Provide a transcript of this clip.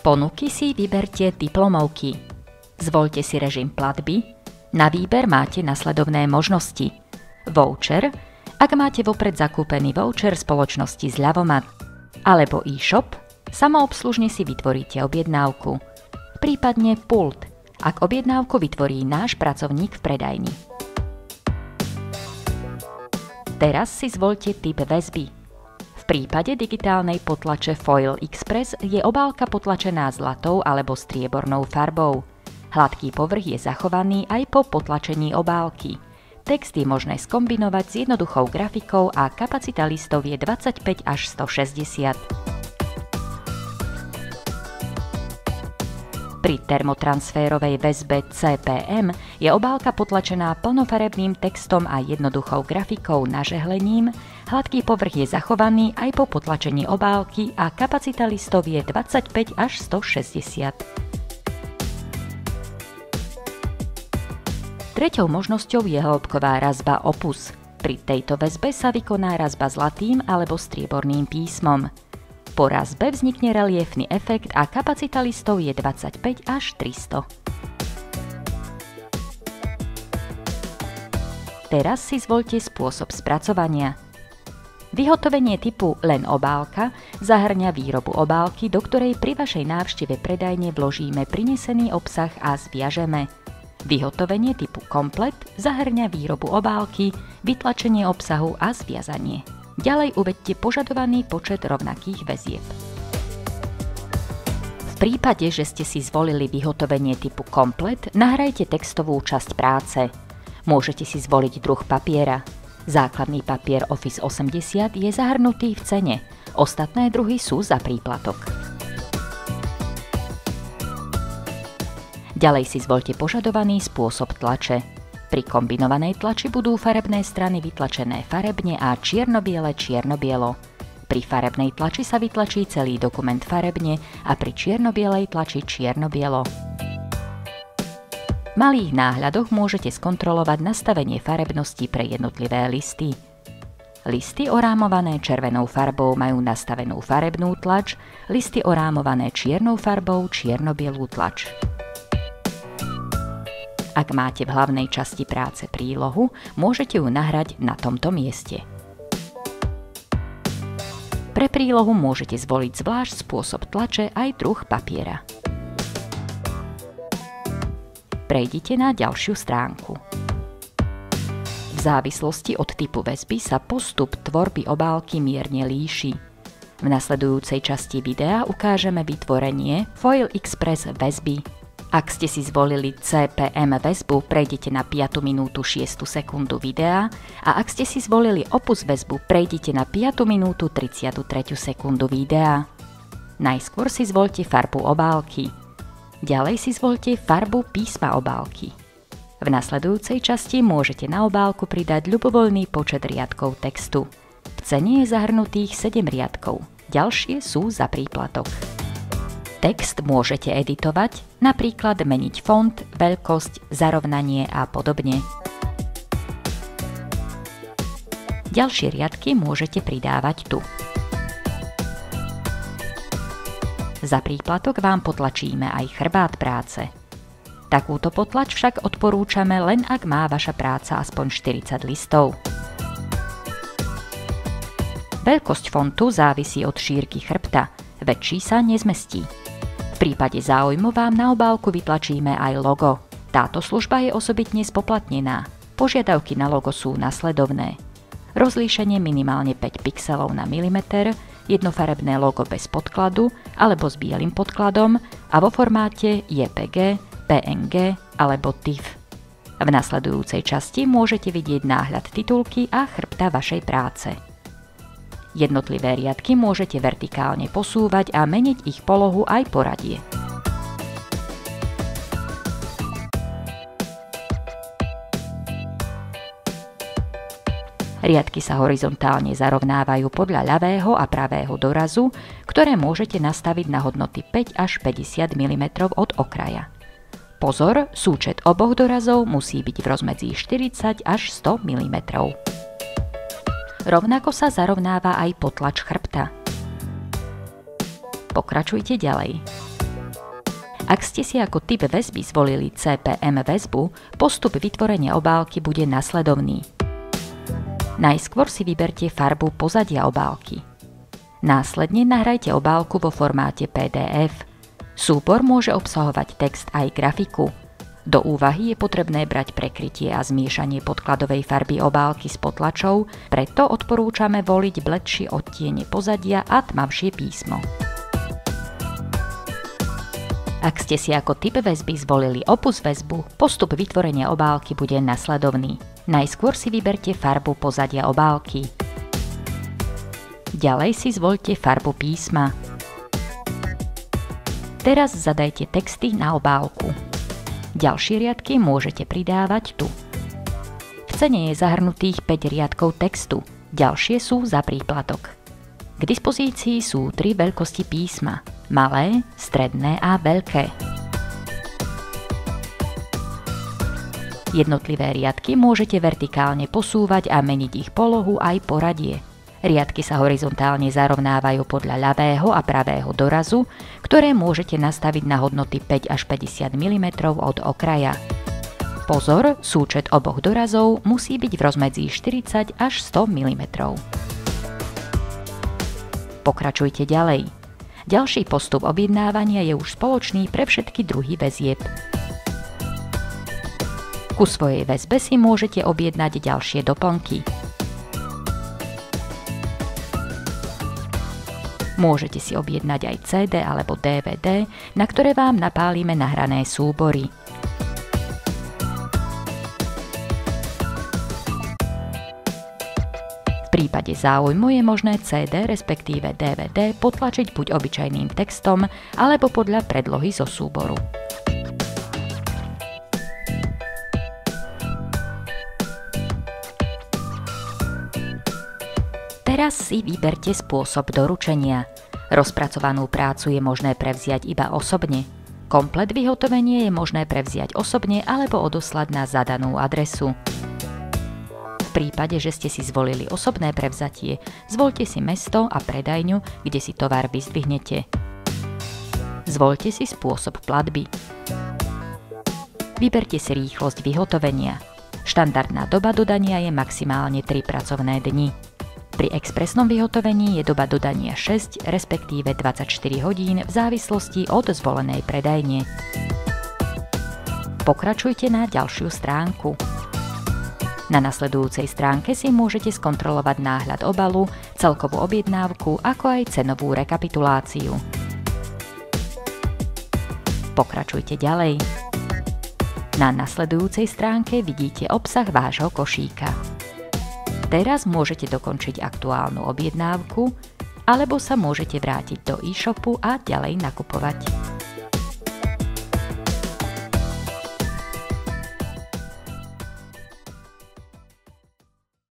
ponuky si vyberte diplomovky. Zvoľte si režim platby. Na výber máte nasledovné možnosti. Voucher, ak máte vopred zakúpený voucher spoločnosti Zľavomat, alebo e-shop, samoobslužne si vytvoríte objednávku. Prípadne pult, ak objednávku vytvorí náš pracovník v predajni. Teraz si zvoľte typ väzby. V prípade digitálnej potlače Foil Express je obálka potlačená zlatou alebo striebornou farbou. Hladký povrch je zachovaný aj po potlačení obálky. Text je možné skombinovať s jednoduchou grafikou a kapacita listov je 25 až 160. Pri termotransférovej väzbe CPM je obálka potlačená plnofarebným textom a jednoduchou grafikou nažehlením, hladký povrch je zachovaný aj po potlačení obálky a kapacita listov je 25 až 160. Treťou možnosťou je hĺbková razba Opus. Pri tejto väzbe sa vykoná razba zlatým alebo strieborným písmom. Po razbe vznikne reliefný efekt a kapacita listov je 25 až 300. Teraz si zvoľte spôsob spracovania. Vyhotovenie typu len obálka zahŕňa výrobu obálky, do ktorej pri vašej návšteve predajne vložíme prinesený obsah a zviažeme. Vyhotovenie typu komplet zahŕňa výrobu obálky, vytlačenie obsahu a zviazanie. Ďalej uvedte požadovaný počet rovnakých väzieb. V prípade, že ste si zvolili vyhotovenie typu komplet, nahrajte textovú časť práce. Môžete si zvoliť druh papiera. Základný papier Office 80 je zahrnutý v cene, ostatné druhy sú za príplatok. Ďalej si zvoľte požadovaný spôsob tlače. Pri kombinovanej tlači budú farebné strany vytlačené farebne a čierno-biele čierno-bielo. Pri farebnej tlači sa vytlačí celý dokument farebne a pri čierno-bielej tlači čierno-bielo. V malých náhľadoch môžete skontrolovať nastavenie farebnosti pre jednotlivé listy. Listy orámované červenou farbou majú nastavenú farebnú tlač, listy orámované čiernou farbou čierno-bielú tlač. Ak máte v hlavnej časti práce prílohu, môžete ju nahrať na tomto mieste. Pre prílohu môžete zvoliť zvlášť spôsob tlače aj druh papiera. Prejdite na ďalšiu stránku. V závislosti od typu väzby sa postup tvorby obálky mierne líši. V nasledujúcej časti videa ukážeme vytvorenie Foil Express väzby. Ak ste si zvolili CPM väzbu, prejdite na 5. minútu 6. sekundu videa a ak ste si zvolili Opus väzbu, prejdite na 5. minútu 33. sekundu videa. Najskôr si zvoľte farbu obálky. Ďalej si zvoľte farbu písma obálky. V nasledujúcej časti môžete na obálku pridať ľubovoľný počet riadkov textu. V cene je zahrnutých 7 riadkov, ďalšie sú za príplatok. Text môžete editovať, napríklad meniť font, veľkosť, zarovnanie a podobne. Ďalšie riadky môžete pridávať tu. Za príplatok vám potlačíme aj chrbát práce. Takúto potlač však odporúčame len ak má vaša práca aspoň 40 listov. Veľkosť fontu závisí od šírky chrbta, väčší sa nezmestí. V prípade záujmu vám na obálku vytlačíme aj logo. Táto služba je osobitne spoplatnená. Požiadavky na logo sú nasledovné. Rozlíšenie minimálne 5 pixelov na milimeter, jednofarebné logo bez podkladu alebo s bielym podkladom a vo formáte JPG, PNG alebo TIFF. V nasledujúcej časti môžete vidieť náhľad titulky a chrbta vašej práce. Jednotlivé riadky môžete vertikálne posúvať a meniť ich polohu aj poradie. Riadky sa horizontálne zarovnávajú podľa ľavého a pravého dorazu, ktoré môžete nastaviť na hodnoty 5 až 50 mm od okraja. Pozor, súčet oboch dorazov musí byť v rozmedzi 40 až 100 mm. Rovnako sa zarovnáva aj potlač chrbta. Pokračujte ďalej. Ak ste si ako typ väzby zvolili CPM väzbu, postup vytvorenia obálky bude nasledovný. Najskôr si vyberte farbu pozadia obálky. Následne nahrajte obálku vo formáte PDF. Súbor môže obsahovať text aj grafiku. Do úvahy je potrebné brať prekrytie a zmiešanie podkladovej farby obálky s potlačou, preto odporúčame voliť bledšie odtiene pozadia a tmavšie písmo. Ak ste si ako typ väzby zvolili opus väzbu, postup vytvorenia obálky bude nasledovný. Najskôr si vyberte farbu pozadia obálky. Ďalej si zvoľte farbu písma. Teraz zadajte texty na obálku. Ďalšie riadky môžete pridávať tu. V cene je zahrnutých 5 riadkov textu, ďalšie sú za príplatok. K dispozícii sú 3 veľkosti písma: malé, stredné a veľké. Jednotlivé riadky môžete vertikálne posúvať a meniť ich polohu aj poradie. Riadky sa horizontálne zarovnávajú podľa ľavého a pravého dorazu, ktoré môžete nastaviť na hodnoty 5 až 50 mm od okraja. Pozor, súčet oboch dorazov musí byť v rozmedzi 40 až 100 mm. Pokračujte ďalej. Ďalší postup objednávania je už spoločný pre všetky druhy väzieb. Ku svojej väzbe si môžete objednať ďalšie doplnky. Môžete si objednať aj CD alebo DVD, na ktoré vám napálime nahrané súbory. V prípade záujmu je možné CD, respektíve DVD, potlačiť buď obyčajným textom, alebo podľa predlohy zo súboru. Teraz si vyberte spôsob doručenia. Rozpracovanú prácu je možné prevziať iba osobne. Komplet vyhotovenie je možné prevziať osobne alebo odoslať na zadanú adresu. V prípade, že ste si zvolili osobné prevzatie, zvoľte si mesto a predajňu, kde si tovar vyzdvihnete. Zvoľte si spôsob platby. Vyberte si rýchlosť vyhotovenia. Štandardná doba dodania je maximálne 3 pracovné dni. Pri expresnom vyhotovení je doba dodania 6, respektíve 24 hodín v závislosti od zvolenej predajne. Pokračujte na ďalšiu stránku. Na nasledujúcej stránke si môžete skontrolovať náhľad obalu, celkovú objednávku, ako aj cenovú rekapituláciu. Pokračujte ďalej. Na nasledujúcej stránke vidíte obsah vášho košíka. Teraz môžete dokončiť aktuálnu objednávku, alebo sa môžete vrátiť do e-shopu a ďalej nakupovať.